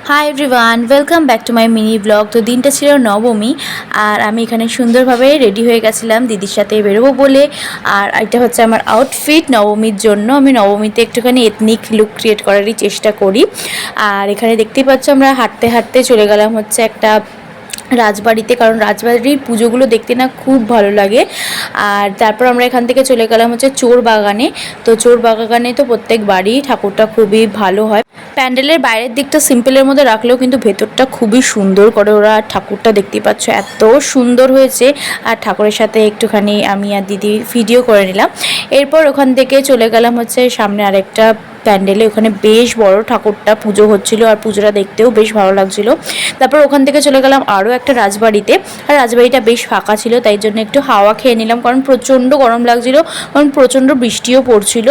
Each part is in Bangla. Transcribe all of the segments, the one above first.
Hi everyone, welcome back to my mini blog. তো দিনটা ছিল নবমী, আর আমি এখানে সুন্দরভাবে রেডি হয়ে গেছিলাম দিদির সাথে বেরোবো বলে। আর এটা হচ্ছে আমার আউটফিট নবমীর জন্য। আমি নবমীতে একটুখানি এথনিক লুক ক্রিয়েট করারই চেষ্টা করি। আর এখানে দেখতেই পাচ্ছ আমরা হাঁটতে হাঁটতে চলে গেলাম হচ্ছে একটা রাজবাড়িতে, কারণ রাজবাড়ির পুজোগুলো দেখতে না খুব ভালো লাগে। আর তারপর আমরা এখান থেকে চলে গেলাম হচ্ছে চোর বাগানে। তো চোর বাগানে তো প্রত্যেক বাড়ি ঠাকুরটা খুবই ভালো হয়। প্যান্ডেলের বাইরের দিকটা সিম্পলের মধ্যে রাখলেও কিন্তু ভেতরটা খুবই সুন্দর করে ওরা ঠাকুরটা দেখতে পাচ্ছ, এত সুন্দর হয়েছে। আর ঠাকুরের সাথে একটুখানি আমি আর দিদি ভিডিও করে নিলাম। এরপর ওখান থেকে চলে গেলাম হচ্ছে সামনে আরেকটা প্যান্ডেলে। ওখানে বেশ বড় ঠাকুরটা পুজো হচ্ছিল, আর পুজোটা দেখতেও বেশ ভালো লাগছিল। তারপর ওখান থেকে চলে গেলাম আরও একটা রাজবাড়িতে। আর রাজবাড়িটা বেশ ফাঁকা ছিল, তাই জন্য একটু হাওয়া খেয়ে নিলাম, কারণ প্রচণ্ড গরম লাগছিল, কারণ প্রচণ্ড বৃষ্টিও পড়ছিল।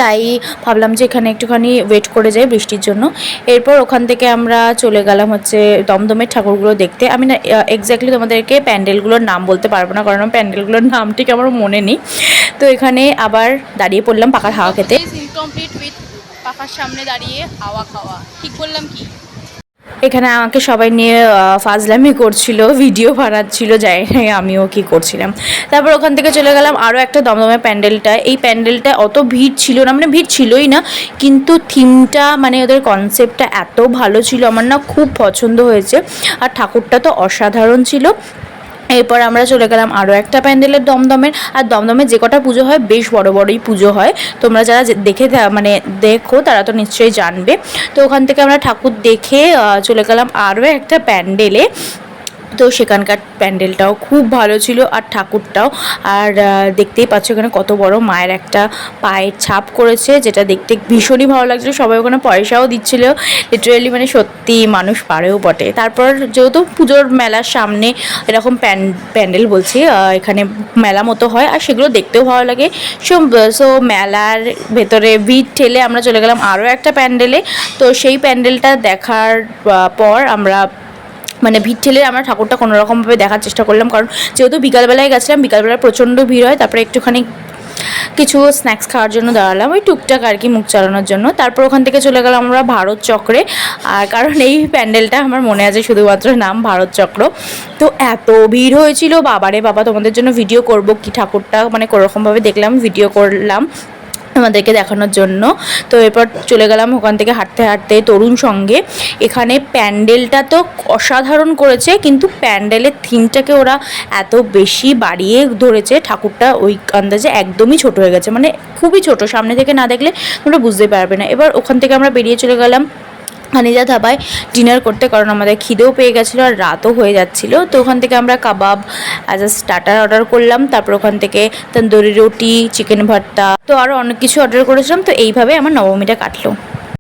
তাই ভাবলাম যে এখানে একটুখানি ওয়েট করে যাই বৃষ্টির জন্য। এরপর ওখান থেকে আমরা চলে গেলাম হচ্ছে দমদমের ঠাকুরগুলো দেখতে। আমি না এক্স্যাক্টলি তোমাদেরকে প্যান্ডেলগুলোর নাম বলতে পারবো না, কারণ প্যান্ডেলগুলোর নাম ঠিক আমার মনে নেই। তো এখানে আবার দাঁড়িয়ে পড়লাম পাখার হাওয়া খেতে। ইনকমপ্লিট উইথ পাখার সামনে দাঁড়িয়ে হাওয়া খাওয়া, ঠিক বললাম কি? এখানে আমাকে সবাই নিয়ে ফাজলামি করছিল, ভিডিও বানাচ্ছিল, যাই না আমিও কি করছিলাম। তারপর ওখান থেকে চলে গেলাম আরও একটা দমদমের প্যান্ডেলটা। এই প্যান্ডেলটা অত ভিড় ছিল না, মানে ভিড় ছিলই না, কিন্তু থিমটা মানে ওদের কনসেপ্টটা এত ভালো ছিল, আমার না খুব পছন্দ হয়েছে। আর ঠাকুরটা তো অসাধারণ ছিল। এরপর আমরা চলে গেলাম আরও একটা প্যান্ডেলের দমদমের। আর দমদমের যে কটা পুজো হয় বেশ বড় বড়ই পুজো হয়, তোমরা যারা দেখো তারা তো নিশ্চয়ই জানবে। তো ওখান থেকে আমরা ঠাকুর দেখে চলে গেলাম আরও একটা প্যান্ডেলে। তো সেখানকার প্যান্ডেলটাও খুব ভালো ছিল, আর ঠাকুরটাও। আর দেখতেই পাচ্ছ এখানে কত বড় মায়ের একটা পায়ের ছাপ করেছে, যেটা দেখতে ভীষণই ভালো লাগছিলো। সবাই ওখানে পয়সাও দিচ্ছিল, লিটারেলি মানে সত্যি মানুষ পারেও বটে। তারপর যেহেতু পুজোর মেলার সামনে এরকম প্যান্ডেল বলছি, এখানে মেলা মতো হয়, আর সেগুলো দেখতেও ভালো লাগে। সো মেলার ভেতরে ভিড় ঠেলে আমরা চলে গেলাম আরও একটা প্যান্ডেলে। তো সেই প্যান্ডেলটা দেখার পর আমরা মানে ভিড় ঠেলে আমরা ঠাকুরটা কোনোরকমভাবে দেখার চেষ্টা করলাম, কারণ যেহেতু বিকালবেলায় গেছিলাম, বিকালবেলায় প্রচণ্ড ভিড় হয়। তারপরে একটুখানি কিছু স্ন্যাক্স খাওয়ার জন্য দাঁড়ালাম, ওই টুকটাক আর কি মুখ চালানোর জন্য। তারপর ওখান থেকে চলে গেলাম আমরা ভারত চক্রে। আর কারণ এই প্যান্ডেলটা আমার মনে আছে শুধুমাত্র নাম ভারত চক্র। তো এত ভিড় হয়েছিল, বাবারে বাবা, তোমাদের জন্য ভিডিও করব কি ঠাকুরটা মানে কোনোরকমভাবে দেখলাম, ভিডিও করলাম আমাদেরকে দেখানোর জন্য। তো এরপর চলে গেলাম ওখান থেকে হাঁটতে হাঁটতে তরুণ সঙ্গে। এখানে প্যান্ডেলটা তো অসাধারণ করেছে, কিন্তু প্যান্ডেলের থিমটাকে ওরা এত বেশি বাড়িয়ে ধরেছে, ঠাকুরটা ওই আন্দাজে একদমই ছোট হয়ে গেছে, মানে খুবই ছোট, সামনে থেকে না দেখলে তোমরা বুঝতে পারবে না। এবার ওখান থেকে আমরা বেরিয়ে চলে গেলাম হানিজা ধাবায় ডিনার করতে, কারণ আমাদের খিদেও পেয়ে গেছিলো আর রাতও হয়ে যাচ্ছিলো। তো ওখান থেকে আমরা কাবাব অ্যাজ আ স্টার্টার অর্ডার করলাম। তারপর ওখান থেকে তন্দুরি রুটি, চিকেন ভর্তা, তো আরও অনেক কিছু অর্ডার করেছিলাম। তো এইভাবে আমার নবমীটা কাটলো।